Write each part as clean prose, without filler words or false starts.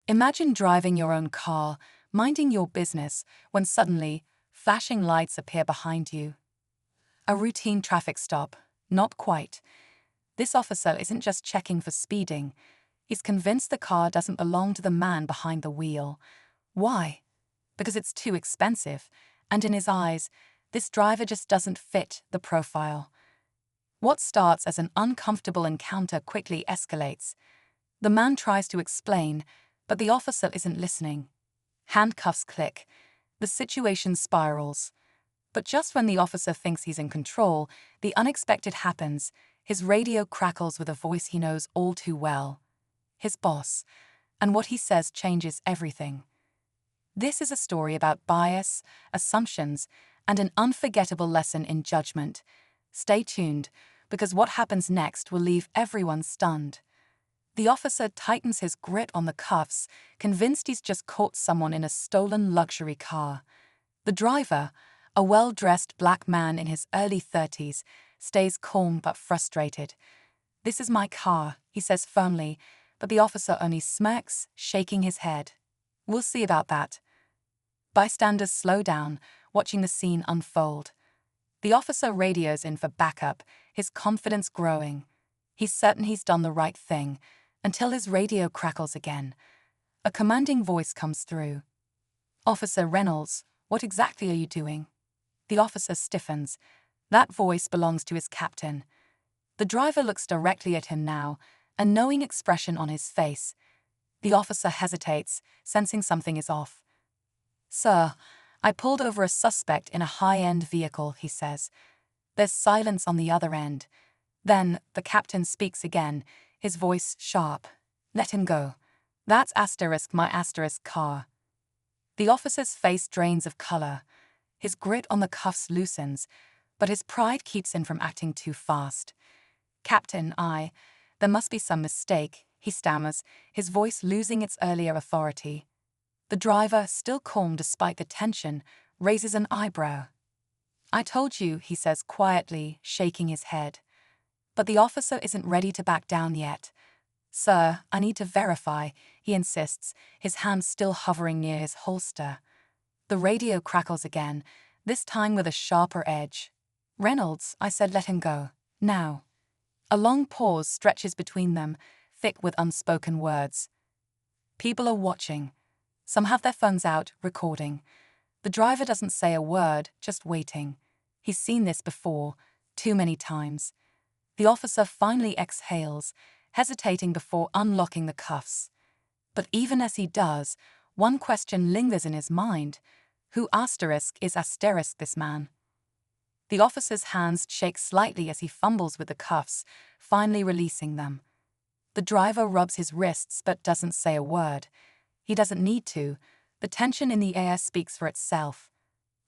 Imagine driving your own car, minding your business, when suddenly, flashing lights appear behind you. A routine traffic stop. Not quite. This officer isn't just checking for speeding. He's convinced the car doesn't belong to the man behind the wheel. Why? Because it's too expensive, and in his eyes, this driver just doesn't fit the profile. What starts as an uncomfortable encounter quickly escalates. The man tries to explain, but the officer isn't listening. Handcuffs click. The situation spirals. But just when the officer thinks he's in control, the unexpected happens. His radio crackles with a voice he knows all too well. His boss. And what he says changes everything. This is a story about bias, assumptions, and an unforgettable lesson in judgment. Stay tuned, because what happens next will leave everyone stunned. The officer tightens his grip on the cuffs, convinced he's just caught someone in a stolen luxury car. The driver, a well-dressed black man in his early 30s, stays calm but frustrated. "This is my car," he says firmly, but the officer only smirks, shaking his head. "We'll see about that." Bystanders slow down, watching the scene unfold. The officer radios in for backup, his confidence growing. He's certain he's done the right thing, until his radio crackles again. A commanding voice comes through. "Officer Reynolds, what exactly are you doing?" The officer stiffens. That voice belongs to his captain. The driver looks directly at him now, a knowing expression on his face. The officer hesitates, sensing something is off. "Sir, I pulled over a suspect in a high-end vehicle," he says. There's silence on the other end. Then the captain speaks again, his voice sharp. "Let him go. That's my car." The officer's face drains of color. His grip on the cuffs loosens, but his pride keeps him from acting too fast. "Captain, there must be some mistake," he stammers, his voice losing its earlier authority. The driver, still calm despite the tension, raises an eyebrow. "I told you," he says quietly, shaking his head. But the officer isn't ready to back down yet. "Sir, I need to verify," he insists, his hand still hovering near his holster. The radio crackles again, this time with a sharper edge. "Reynolds, I said let him go. Now." A long pause stretches between them, thick with unspoken words. People are watching. Some have their phones out, recording. The driver doesn't say a word, just waiting. He's seen this before, too many times. The officer finally exhales, hesitating before unlocking the cuffs. But even as he does, one question lingers in his mind. Who is this man? The officer's hands shake slightly as he fumbles with the cuffs, finally releasing them. The driver rubs his wrists but doesn't say a word. He doesn't need to. The tension in the air speaks for itself.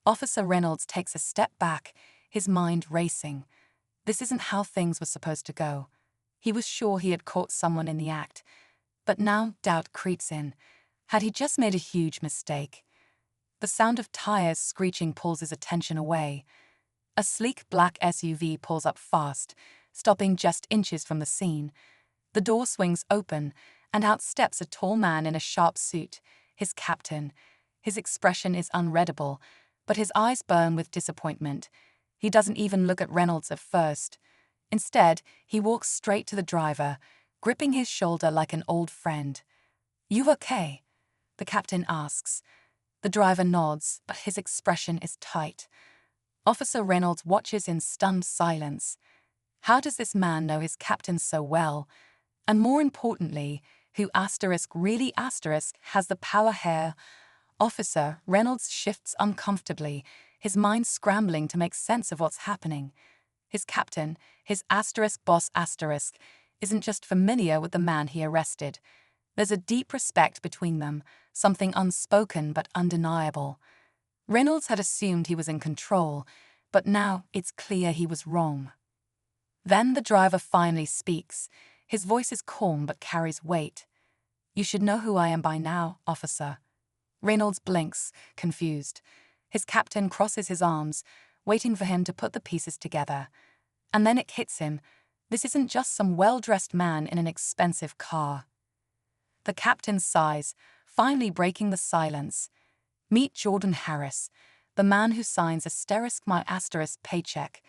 Officer Reynolds takes a step back, his mind racing. This isn't how things were supposed to go. He was sure he had caught someone in the act. But now doubt creeps in. Had he just made a huge mistake? The sound of tires screeching pulls his attention away. A sleek black SUV pulls up fast, stopping just inches from the scene. The door swings open, and out steps a tall man in a sharp suit, his captain. His expression is unreadable, but his eyes burn with disappointment. He doesn't even look at Reynolds at first. Instead, he walks straight to the driver, gripping his shoulder like an old friend. "You okay?" the captain asks. The driver nods, but his expression is tight. Officer Reynolds watches in stunned silence. How does this man know his captain so well? And more importantly, who really has the power here? Officer Reynolds shifts uncomfortably, his mind scrambling to make sense of what's happening. His captain, his boss isn't just familiar with the man he arrested. There's a deep respect between them, something unspoken but undeniable. Reynolds had assumed he was in control, but now it's clear he was wrong. Then the driver finally speaks. His voice is calm but carries weight. "You should know who I am by now, officer." Reynolds blinks, confused. His captain crosses his arms, waiting for him to put the pieces together. And then it hits him. This isn't just some well-dressed man in an expensive car. The captain sighs, finally breaking the silence. Meet Jordan Harris, the man who signs *my * paycheck.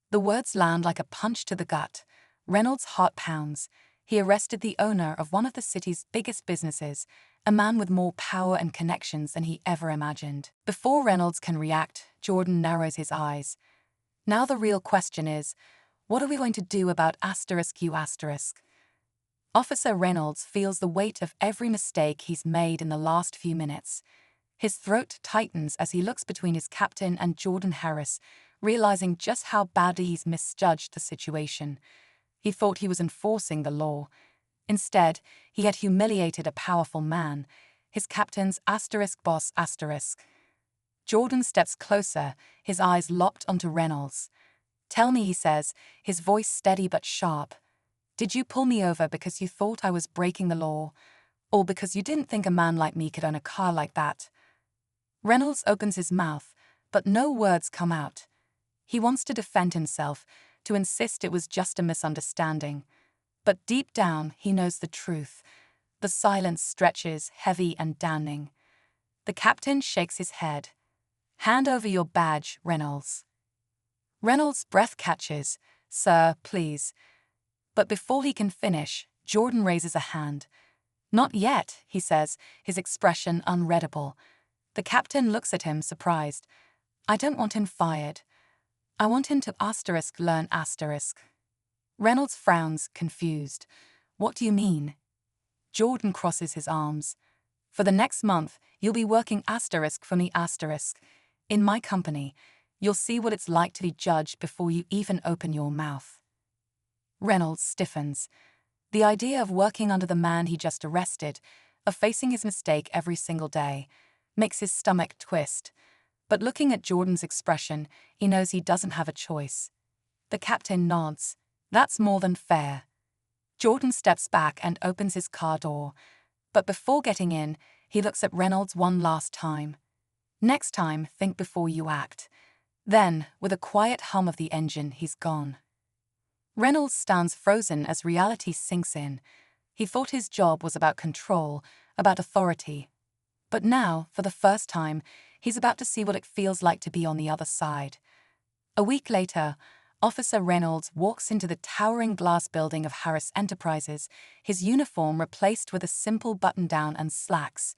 The words land like a punch to the gut. Reynolds' heart pounds. He arrested the owner of one of the city's biggest businesses, a man with more power and connections than he ever imagined. Before Reynolds can react, Jordan narrows his eyes. Now the real question is, what are we going to do about *U*? Officer Reynolds feels the weight of every mistake he's made in the last few minutes. His throat tightens as he looks between his captain and Jordan Harris, realizing just how badly he's misjudged the situation. He thought he was enforcing the law. Instead, he had humiliated a powerful man, his captain's *boss*. Jordan steps closer, his eyes locked onto Reynolds. "Tell me," he says, his voice steady but sharp. "Did you pull me over because you thought I was breaking the law? Or because you didn't think a man like me could own a car like that?" Reynolds opens his mouth, but no words come out. He wants to defend himself, to insist it was just a misunderstanding. But deep down, he knows the truth. The silence stretches, heavy and damning. The captain shakes his head. "Hand over your badge, Reynolds." Reynolds' breath catches. "Sir, please." But before he can finish, Jordan raises a hand. "Not yet," he says, his expression unreadable. The captain looks at him, surprised. "I don't want him fired. I want him to learn *." Reynolds frowns, confused. "What do you mean?" Jordan crosses his arms. "For the next month, you'll be working * for me *. In my company, you'll see what it's like to be judged before you even open your mouth." Reynolds stiffens. The idea of working under the man he just arrested, of facing his mistake every single day, makes his stomach twist. But looking at Jordan's expression, he knows he doesn't have a choice. The captain nods. "That's more than fair." Jordan steps back and opens his car door. But before getting in, he looks at Reynolds one last time. "Next time, think before you act." Then, with a quiet hum of the engine, he's gone. Reynolds stands frozen as reality sinks in. He thought his job was about control, about authority. But now, for the first time, he's about to see what it feels like to be on the other side. A week later, Officer Reynolds walks into the towering glass building of Harris Enterprises, his uniform replaced with a simple button-down and slacks.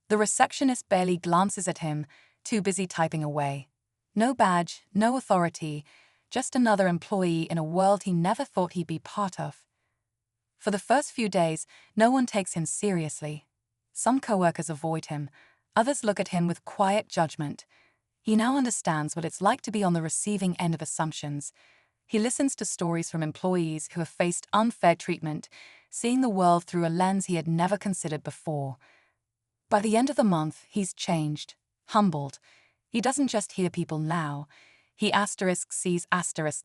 The receptionist barely glances at him, too busy typing away. No badge, no authority, just another employee in a world he never thought he'd be part of. For the first few days, no one takes him seriously. Some coworkers avoid him, others look at him with quiet judgment. He now understands what it's like to be on the receiving end of assumptions. He listens to stories from employees who have faced unfair treatment, seeing the world through a lens he had never considered before. By the end of the month, he's changed, humbled. He doesn't just hear people now, he sees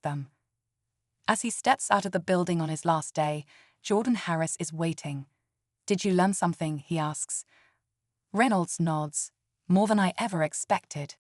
them. As he steps out of the building on his last day, Jordan Harris is waiting. "Did you learn something?" he asks. Reynolds nods. "More than I ever expected."